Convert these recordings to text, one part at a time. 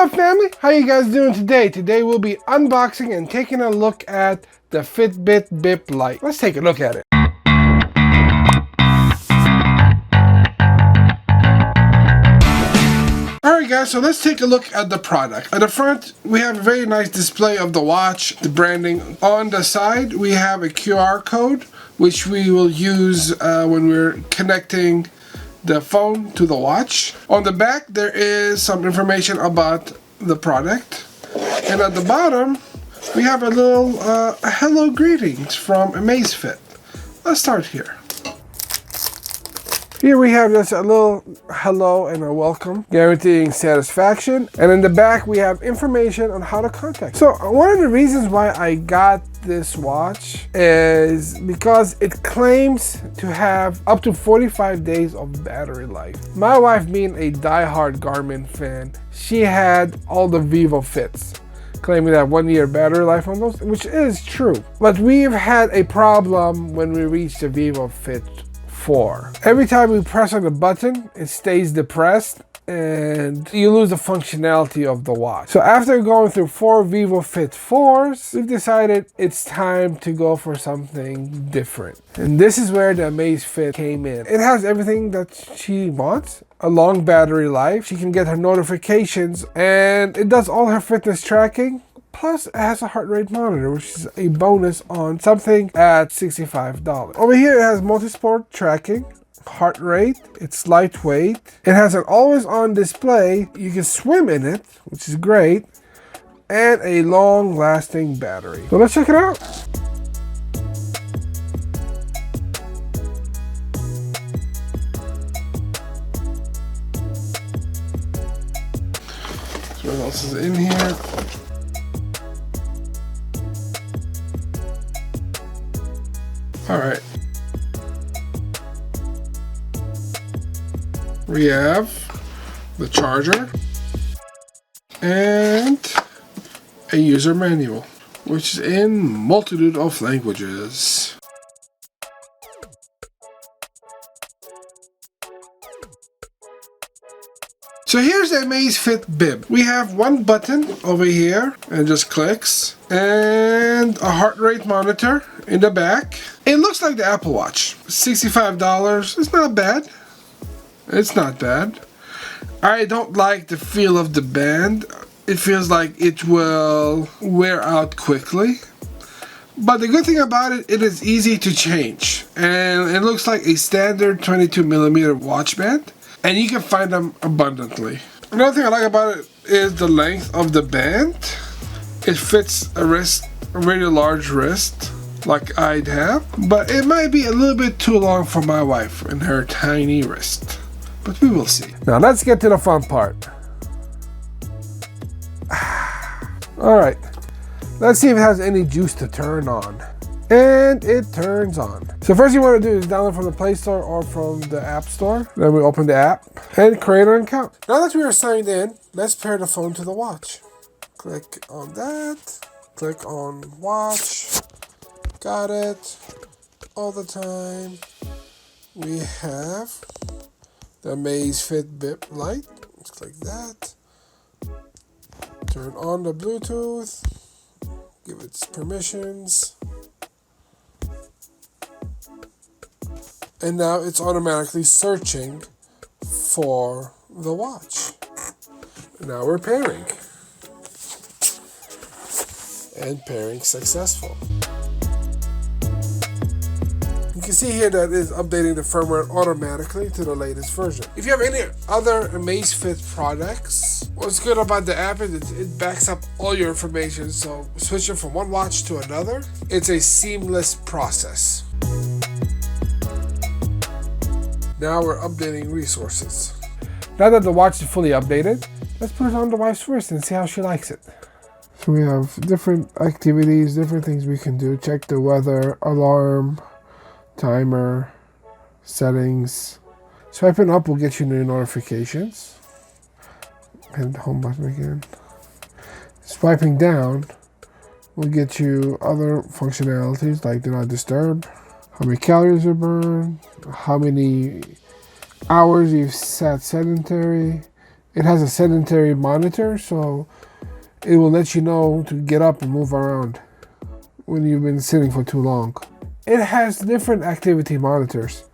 up, family? How you guys doing today? Today we'll be unboxing and taking a look at the Fitbit BIP Lite. Let's take a look at it. Alright guys, so let's take a look at the product. At the front, we have a very nice display of the watch, the branding. On the side, we have a QR code, which we will use when we're connecting the phone to the watch. On the back, there is some information about the product. And at the bottom, we have a little hello greetings from Amazfit. Let's start here. Here we have just a little hello and a welcome, guaranteeing satisfaction. And in the back, we have information on how to contact. So one of the reasons why I got this watch is because it claims to have up to 45 days of battery life. My wife, being a die-hard Garmin fan, she had all the Vivo Fits, claiming that 1 year battery life on those, which is true. But we've had a problem when we reached the Vivo Fit 4. Every time we press on the button, it stays depressed and you lose the functionality of the watch. So after going through 4 Vivo Fit 4s, we've decided it's time to go for something different. And this is where the Amazfit came in. It has everything that she wants. A long battery life. She can get her notifications and it does all her fitness tracking. Plus, it has a heart rate monitor, which is a bonus on something at $65. Over here, it has multi-sport tracking, heart rate, it's lightweight. It has an always-on display. You can swim in it, which is great, and a long-lasting battery. So let's check it out. So what else is in here? All right, we have the charger and a user manual, which is in multitude of languages. So here's the Amazfit bib. We have one button over here and just clicks, and a heart rate monitor in the back. It looks like the Apple Watch. $65. It's not bad. It's not bad. I don't like the feel of the band. It feels like it will wear out quickly. But the good thing about it, it is easy to change. And it looks like a standard 22mm watch band. And you can find them abundantly. Another thing I like about it is the length of the band. It fits a wrist, a really large wrist, like I'd have. But it might be a little bit too long for my wife and her tiny wrist. But we will see. Now let's get to the fun part. Alright, let's see if it has any juice to turn on. And it turns on. So first you want to do is download from the Play Store or from the App Store. Then we open the app and create an account. Now that we are signed in, let's pair the phone to the watch. Click on that. Click on watch. Got it. All the time. We have the Amazfit BIP Lite. Let's click that. Turn on the Bluetooth. Give it permissions. And now it's automatically searching for the watch. Now we're pairing. And pairing successful. You can see here that it is updating the firmware automatically to the latest version. If you have any other Amazfit products, what's good about the app is it backs up all your information. So switching from one watch to another, it's a seamless process. Now we're updating resources. Now that the watch is fully updated, let's put it on the wife's wrist and see how she likes it. So we have different activities, different things we can do. Check the weather, alarm, timer, settings. Swiping up will get you new notifications. Hit the home button again. Swiping down will get you other functionalities like do not disturb, how many calories are burned, how many hours you've sat sedentary, It has a sedentary monitor, so it will let you know to get up and move around when you've been sitting for too long. It has different activity monitors.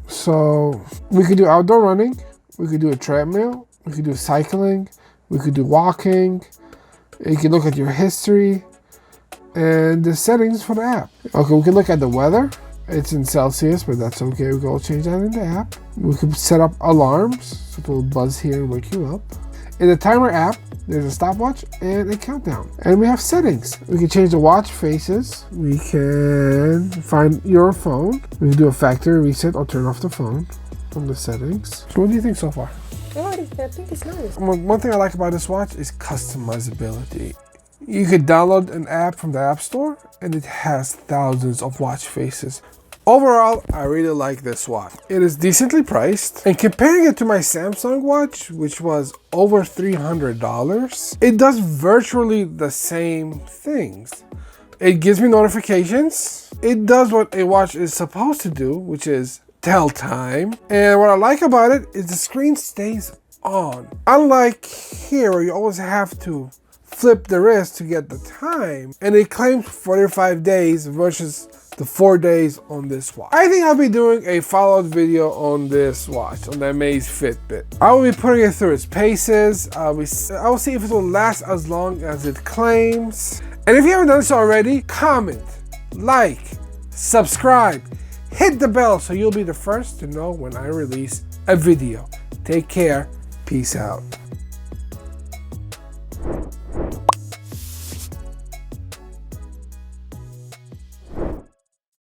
So we could do outdoor running, we could do a treadmill, we could do cycling, we could do walking. You can look at your history and the settings for the app. Okay, we can look at the weather. It's in Celsius, but that's okay. We can all change that in the app. We could set up alarms, so it will buzz here and wake you up. In the timer app, there's a stopwatch and a countdown. And we have settings. We can change the watch faces. We can find your phone. We can do a factory reset or turn off the phone from the settings. So what do you think so far? Oh, I think it's nice. One thing I like about this watch is customizability. You could download an app from the App Store and it has thousands of watch faces. Overall, I really like this watch. It is decently priced, and comparing it to my Samsung watch, which was over $300, it does virtually the same things. It gives me notifications. It does what a watch is supposed to do, which is tell time. And what I like about it is the screen stays on. Unlike here, where you always have to flip the wrist to get the time, and it claims 45 days versus the 4 days on this watch. I think I'll be doing a follow-up video on this watch, on the Amazfit BIP. I will be putting it through its paces. I will see if it will last as long as it claims. And if you haven't done so already, comment, like, subscribe, hit the bell so you'll be the first to know when I release a video. Take care. Peace out.